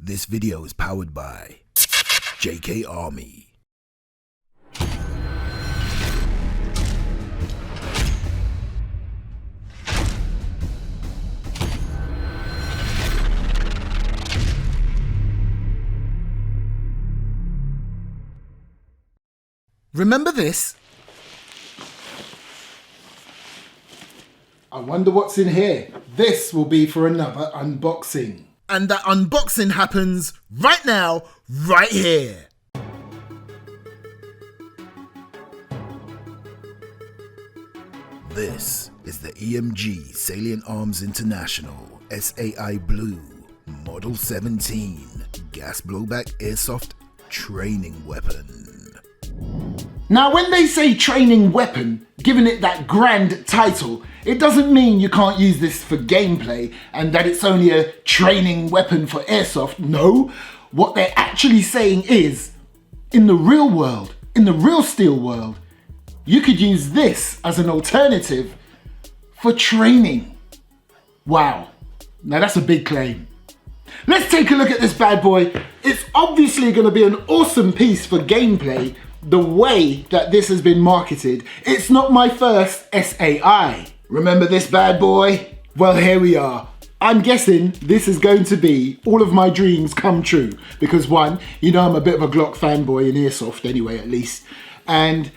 This video is powered by JK Army. Remember this? I wonder what's in here. This will be for another unboxing. And that unboxing happens right now, right here. This is the EMG Salient Arms International SAI BLU Model 17 gas blowback airsoft training weapon. Now, when they say training weapon, giving it that grand title, it doesn't mean you can't use this for gameplay and that it's only a training weapon for airsoft. No, what they're actually saying is, in the real world, in the real steel world, you could use this as an alternative for training. Wow, now that's a big claim. Let's take a look at this bad boy. It's obviously going to be an awesome piece for gameplay, the way that this has been marketed. It's not my first SAI. Remember this bad boy? Well, here we are. I'm guessing this is going to be all of my dreams come true. Because one, you know I'm a bit of a Glock fanboy in airsoft anyway, at least. And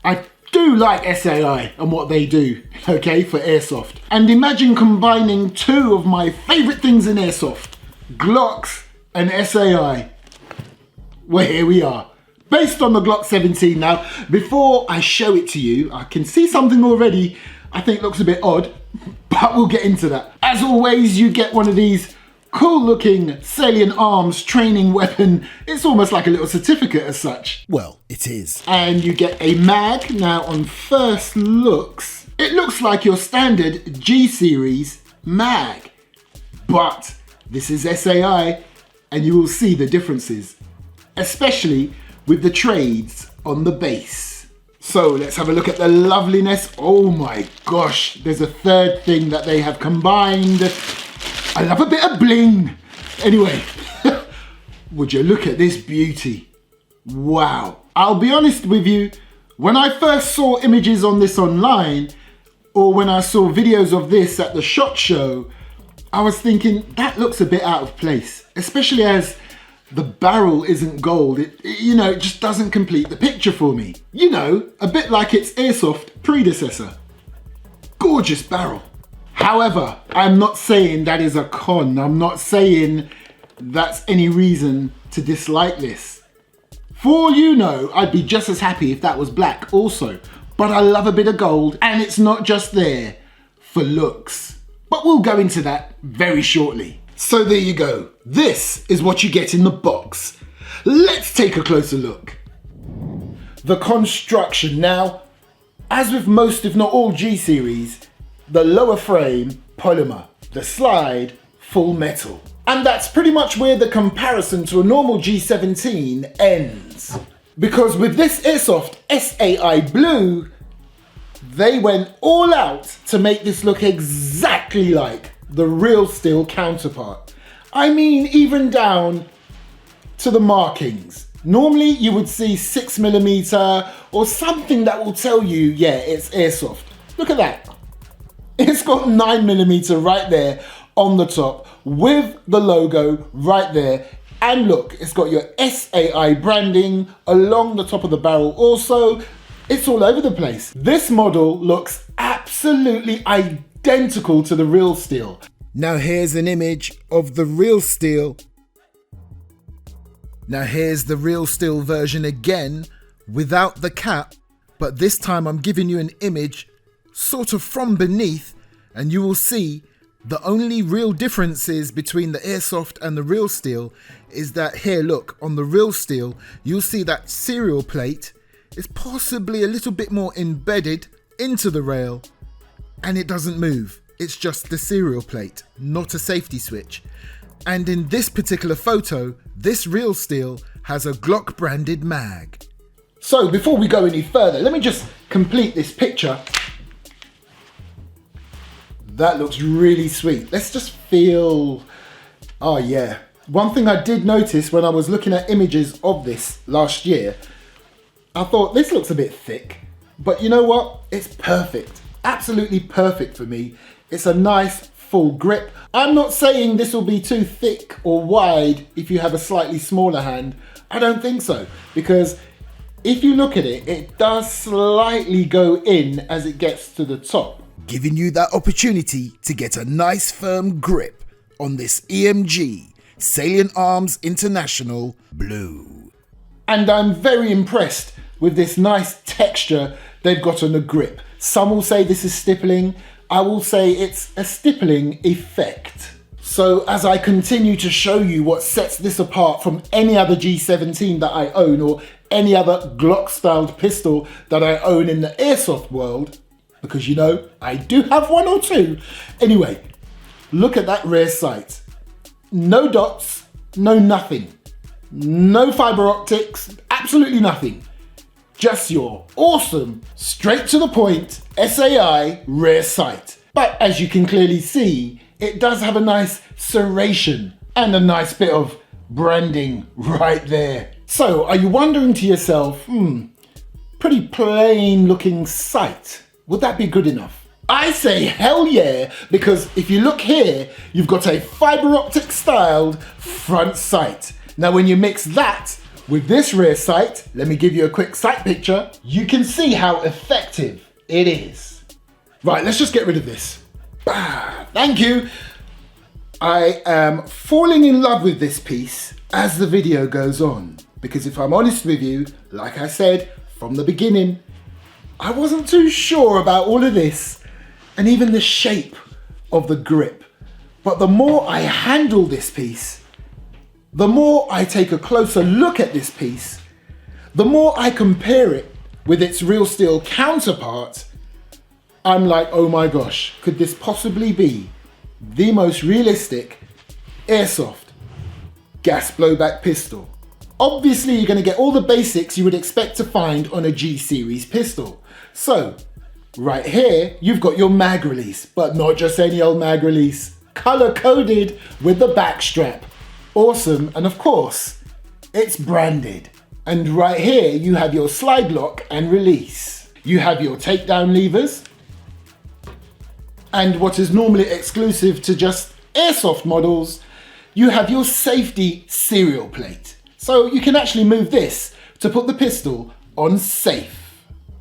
I do like SAI and what they do, okay, for airsoft. And imagine combining two of my favorite things in airsoft, Glocks and SAI. Well, here we are. Based on the Glock 17 now. Before I show it to you, I can see something already I think looks a bit odd, but we'll get into that. As always, you get one of these cool looking Salient Arms training weapon. It's almost like a little certificate as such. Well, it is. And you get a mag. Now on first looks, it looks like your standard G series mag, but this is SAI and you will see the differences, especially with the trades on the base. So let's have a look at the loveliness. Oh my gosh, there's a third thing that they have combined. I love a bit of bling. Anyway, would you look at this beauty? Wow. I'll be honest with you, when I first saw images on this online, or when I saw videos of this at the SHOT Show, I was thinking that looks a bit out of place, especially as the barrel isn't gold. It just doesn't complete the picture for me. You know, a bit like its airsoft predecessor. Gorgeous barrel. However, I'm not saying that is a con. I'm not saying that's any reason to dislike this. For all you know, I'd be just as happy if that was black also. But I love a bit of gold, and it's not just there for looks. But we'll go into that very shortly. So there you go. This is what you get in the box. Let's take a closer look. The construction. Now, as with most if not all G series, the lower frame polymer, the slide full metal. And that's pretty much where the comparison to a normal G17 ends. Because with this airsoft SAI BLU, they went all out to make this look exactly like the real steel counterpart. I mean, even down to the markings. Normally you would see 6mm or something that will tell you, yeah, it's airsoft. Look at that. It's got 9mm right there on the top with the logo right there. And look, it's got your SAI branding along the top of the barrel also. It's all over the place. This model looks absolutely identical to the real steel. Now here's an image of the real steel. Now here's the real steel version again without the cap, but this time I'm giving you an image sort of from beneath, and you will see the only real differences between the airsoft and the real steel is that here, look, on the real steel, you'll see that serial plate is possibly a little bit more embedded into the rail and it doesn't move. It's just the serial plate, not a safety switch. And in this particular photo, this real steel has a Glock branded mag. So before we go any further, let me just complete this picture. That looks really sweet. Let's just feel, oh yeah, One thing I did notice when I was looking at images of this last year, I thought this looks a bit thick, but you know what? It's perfect. Absolutely perfect for me. It's a nice full grip. I'm not saying this will be too thick or wide if you have a slightly smaller hand. I don't think so, because if you look at it, it does slightly go in as it gets to the top, giving you that opportunity to get a nice firm grip on this EMG Salient Arms International Blue. And I'm very impressed with this nice texture they've got on the grip. Some will say this is stippling. I will say it's a stippling effect. So as I continue to show you what sets this apart from any other G17 that I own, or any other Glock styled pistol that I own in the airsoft world, because you know, I do have one or two. Anyway, look at that rear sight. No dots, no nothing. No fiber optics, absolutely nothing. Just your awesome, straight to the point SAI rear sight. But as you can clearly see, it does have a nice serration and a nice bit of branding right there. So are you wondering to yourself, pretty plain looking sight, would that be good enough? I say hell yeah, because if you look here, you've got a fiber optic styled front sight. Now when you mix that with this rear sight, let me give you a quick sight picture, you can see how effective it is. Right, let's just get rid of this. Thank you. I am falling in love with this piece as the video goes on, because if I'm honest with you, like I said from the beginning, I wasn't too sure about all of this and even the shape of the grip. But the more I handle this piece, the more I take a closer look at this piece, the more I compare it with its real steel counterpart, I'm like, oh my gosh, could this possibly be the most realistic airsoft gas blowback pistol? Obviously, you're going to get all the basics you would expect to find on a G series pistol. So, right here, you've got your mag release, but not just any old mag release, color coded with the backstrap. Awesome, and of course, it's branded. And right here, you have your slide lock and release. You have your takedown levers, and what is normally exclusive to just airsoft models, you have your safety serial plate. So you can actually move this to put the pistol on safe.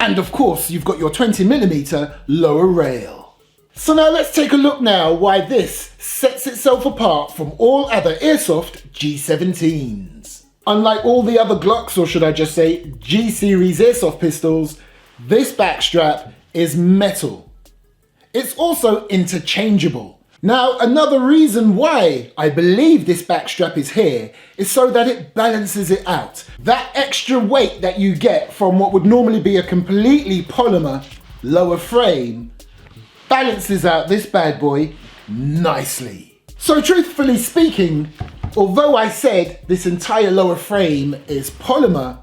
And of course, you've got your 20mm lower rail. So now let's take a look now why this sets itself apart from all other airsoft G17s. Unlike all the other Glocks, or should I just say G-series airsoft pistols, this backstrap is metal. It's also interchangeable. Now, another reason why I believe this backstrap is here is so that it balances it out. That extra weight that you get from what would normally be a completely polymer lower frame balances out this bad boy nicely. So truthfully speaking, although I said this entire lower frame is polymer,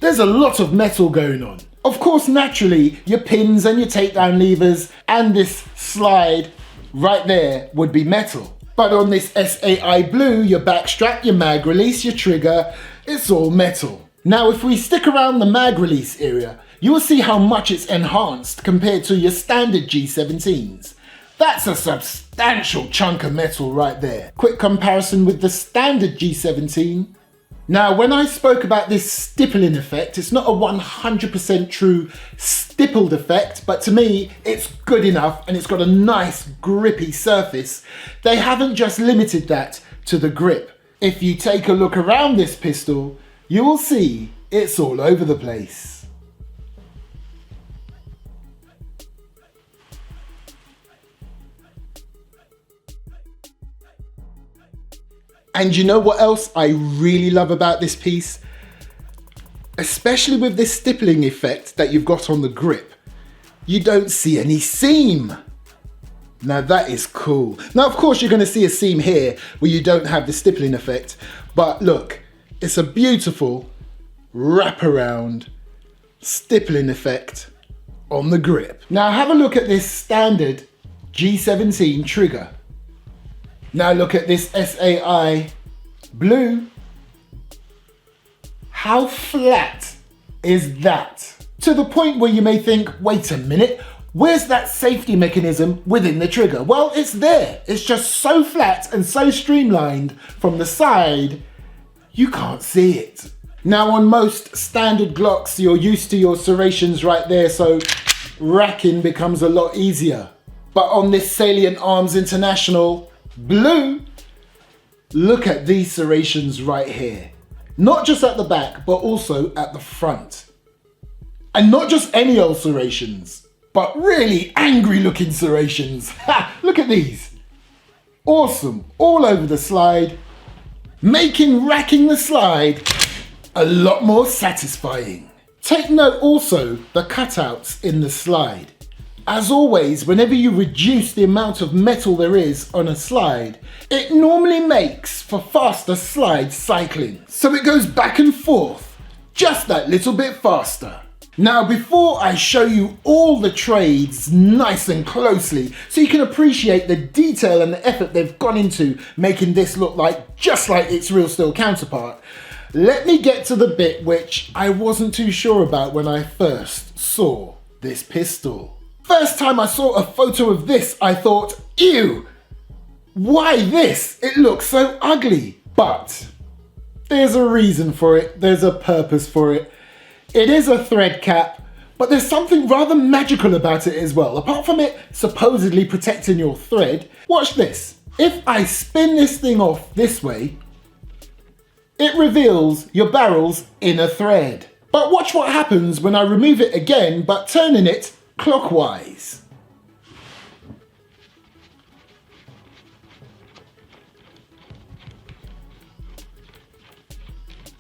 there's a lot of metal going on. Of course, naturally, your pins and your takedown levers and this slide right there would be metal. But on this SAI Blue, your backstrap, your mag release, your trigger, it's all metal. Now, if we stick around the mag release area, you will see how much it's enhanced compared to your standard G17s. That's a substantial chunk of metal right there. Quick comparison with the standard G17. Now, when I spoke about this stippling effect, it's not a 100% true stippled effect, but to me, it's good enough and it's got a nice grippy surface. They haven't just limited that to the grip. If you take a look around this pistol, you will see it's all over the place. And you know what else I really love about this piece? Especially with this stippling effect that you've got on the grip, you don't see any seam. Now that is cool. Now, of course, you're going to see a seam here where you don't have the stippling effect, but look, it's a beautiful wraparound stippling effect on the grip. Now have a look at this standard G17 trigger. Now look at this SAI Blue, how flat is that? To the point where you may think, wait a minute, where's that safety mechanism within the trigger? Well, it's there. It's just so flat and so streamlined from the side, you can't see it. Now on most standard Glocks, you're used to your serrations right there, so racking becomes a lot easier. But on this Salient Arms International Blue, look at these serrations right here. Not just at the back, but also at the front. And not just any old serrations, but really angry looking serrations. Ha! Look at these. Awesome, all over the slide, making racking the slide a lot more satisfying. Take note also the cutouts in the slide. As always, whenever you reduce the amount of metal there is on a slide, it normally makes for faster slide cycling. So it goes back and forth, just that little bit faster. Now before I show you all the trades nice and closely so you can appreciate the detail and the effort they've gone into making this look like just like its real steel counterpart, let me get to the bit which I wasn't too sure about when I first saw this pistol. First time I saw a photo of this, I thought, ew, why this? It looks so ugly. But there's a reason for it, there's a purpose for it. It is a thread cap, but there's something rather magical about it as well. Apart from it supposedly protecting your thread, watch this. If I spin this thing off this way, it reveals your barrel's inner thread. But watch what happens when I remove it again, but turning it clockwise.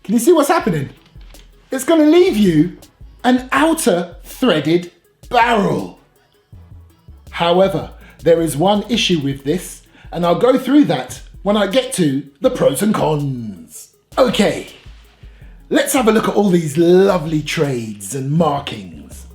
Can you see what's happening? It's going to leave you an outer threaded barrel. However, there is one issue with this, and I'll go through that when I get to the pros and cons. Okay, let's have a look at all these lovely trades and markings.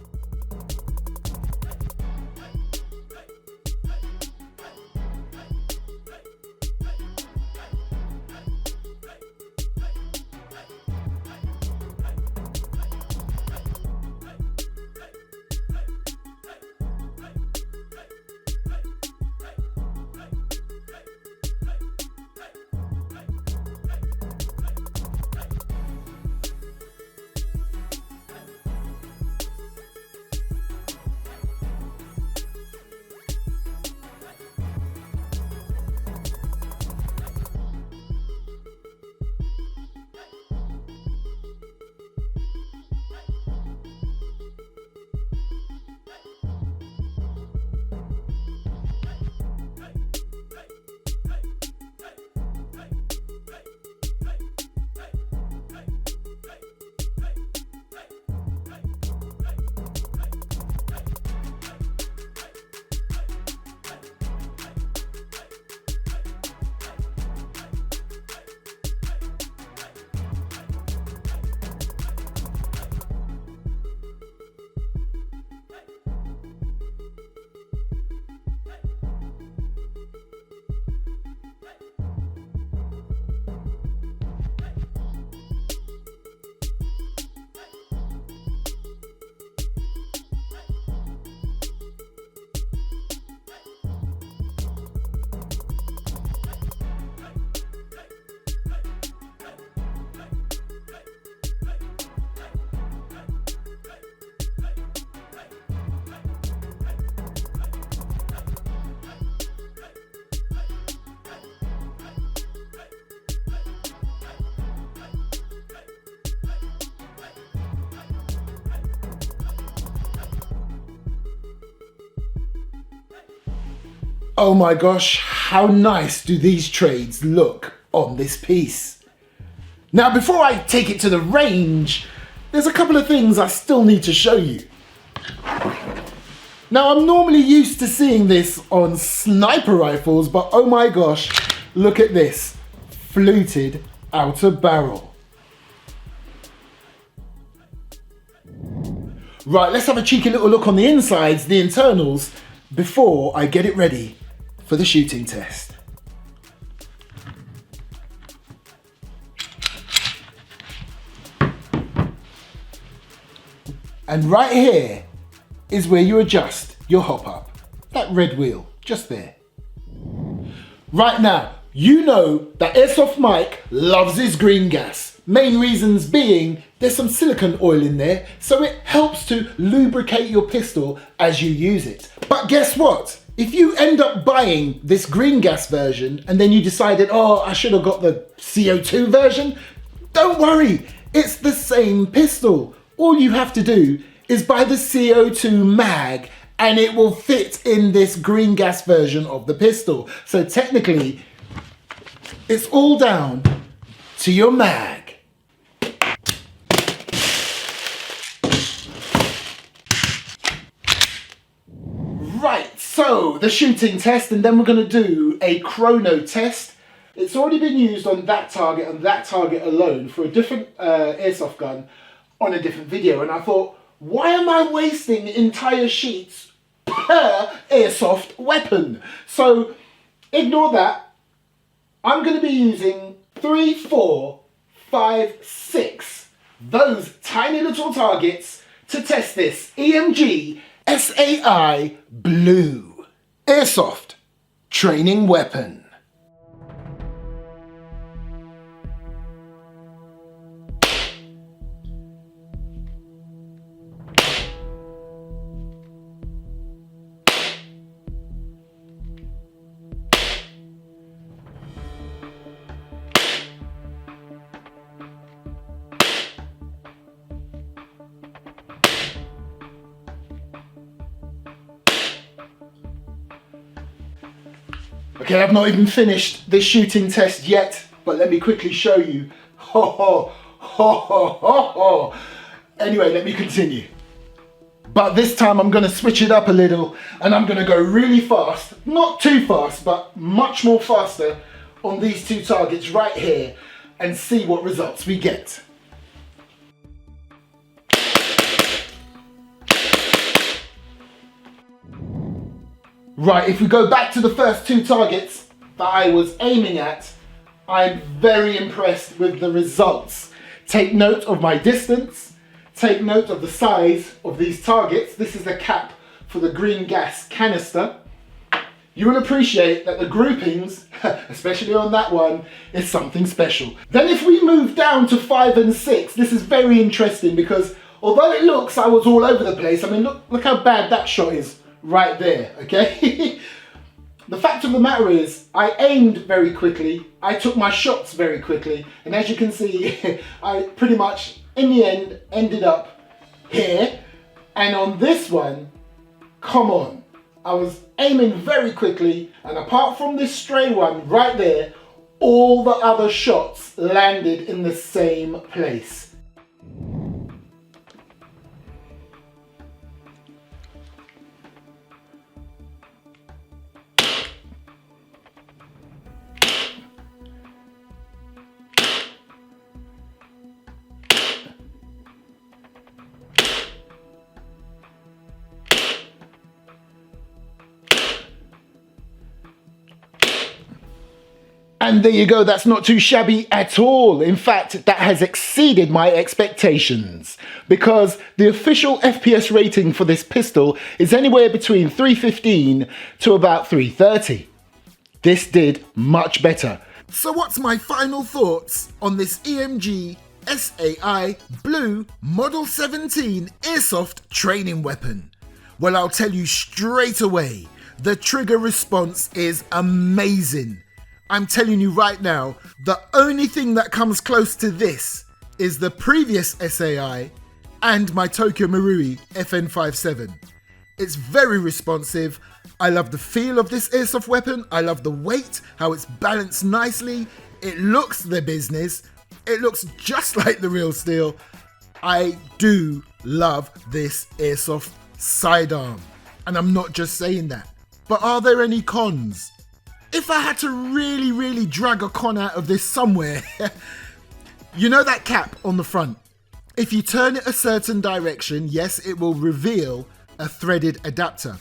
Oh my gosh, how nice do these trades look on this piece. Now before I take it to the range, there's a couple of things I still need to show you. Now I'm normally used to seeing this on sniper rifles, but oh my gosh, look at this, fluted outer barrel. Right, let's have a cheeky little look on the insides, the internals, before I get it ready for the shooting test. And right here is where you adjust your hop up. That red wheel, just there. Right now, you know that Airsoft Mike loves his green gas. Main reasons being there's some silicone oil in there, so it helps to lubricate your pistol as you use it. But guess what? If you end up buying this green gas version and then you decided, oh, I should have got the CO2 version, don't worry, it's the same pistol. All you have to do is buy the CO2 mag and it will fit in this green gas version of the pistol. So technically, it's all down to your mag. Right, so the shooting test, and then we're going to do a chrono test. It's already been used on that target and that target alone for a different airsoft gun on a different video, and I thought, why am I wasting entire sheets per airsoft weapon? So ignore that. I'm going to be using 3, 4, 5, 6, those tiny little targets to test this EMG SAI BLU airsoft training weapon. Okay, I've not even finished this shooting test yet, but let me quickly show you. Ho ho ho ho ho ho. Anyway, let me continue. But this time I'm going to switch it up a little and I'm going to go really fast. Not too fast, but much more faster on these two targets right here and see what results we get. Right, if we go back to the first two targets that I was aiming at, I'm very impressed with the results. Take note of my distance, take note of the size of these targets. This is the cap for the green gas canister. You will appreciate that the groupings, especially on that one, is something special. Then if we move down to 5 and 6, this is very interesting because although it looks I was all over the place, I mean look how bad that shot is. Right there, okay? The fact of the matter is, I aimed very quickly, I took my shots very quickly, and as you can see, I pretty much, in the end, ended up here. And on this one, come on, I was aiming very quickly, and apart from this stray one right there, all the other shots landed in the same place. And there you go, that's not too shabby at all. In fact, that has exceeded my expectations because the official FPS rating for this pistol is anywhere between 315 to about 330. This did much better. So what's my final thoughts on this EMG SAI BLU Model 17 airsoft training weapon? Well, I'll tell you straight away, the trigger response is amazing. I'm telling you right now, the only thing that comes close to this is the previous SAI and my Tokyo Marui FN57. It's very responsive. I love the feel of this airsoft weapon. I love the weight, how it's balanced nicely. It looks the business. It looks just like the real steel. I do love this airsoft sidearm. And I'm not just saying that. But are there any cons? If I had to really drag a con out of this somewhere, you know that cap on the front? If you turn it a certain direction, yes, it will reveal a threaded adapter.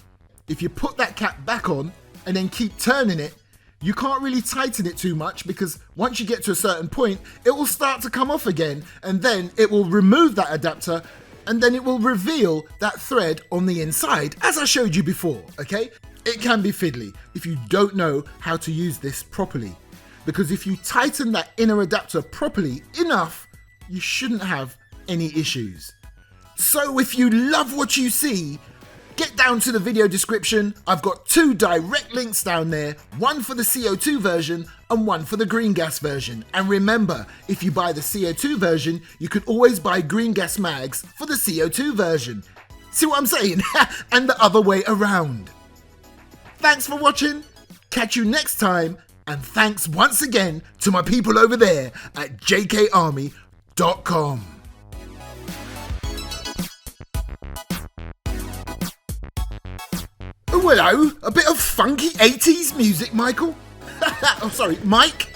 If you put that cap back on and then keep turning it, you can't really tighten it too much because once you get to a certain point, it will start to come off again and then it will remove that adapter and then it will reveal that thread on the inside, as I showed you before, okay? It can be fiddly if you don't know how to use this properly, because if you tighten that inner adapter properly enough, you shouldn't have any issues. So if you love what you see, get down to the video description. I've got 2 direct links down there, one for the CO2 version and one for the green gas version. And remember, if you buy the CO2 version, you can always buy green gas mags for the CO2 version. See what I'm saying? And the other way around. Thanks for watching. Catch you next time. And thanks once again to my people over there at jkarmy.com. Oh, hello, a bit of funky 80s music, Michael. Oh, sorry, Mike.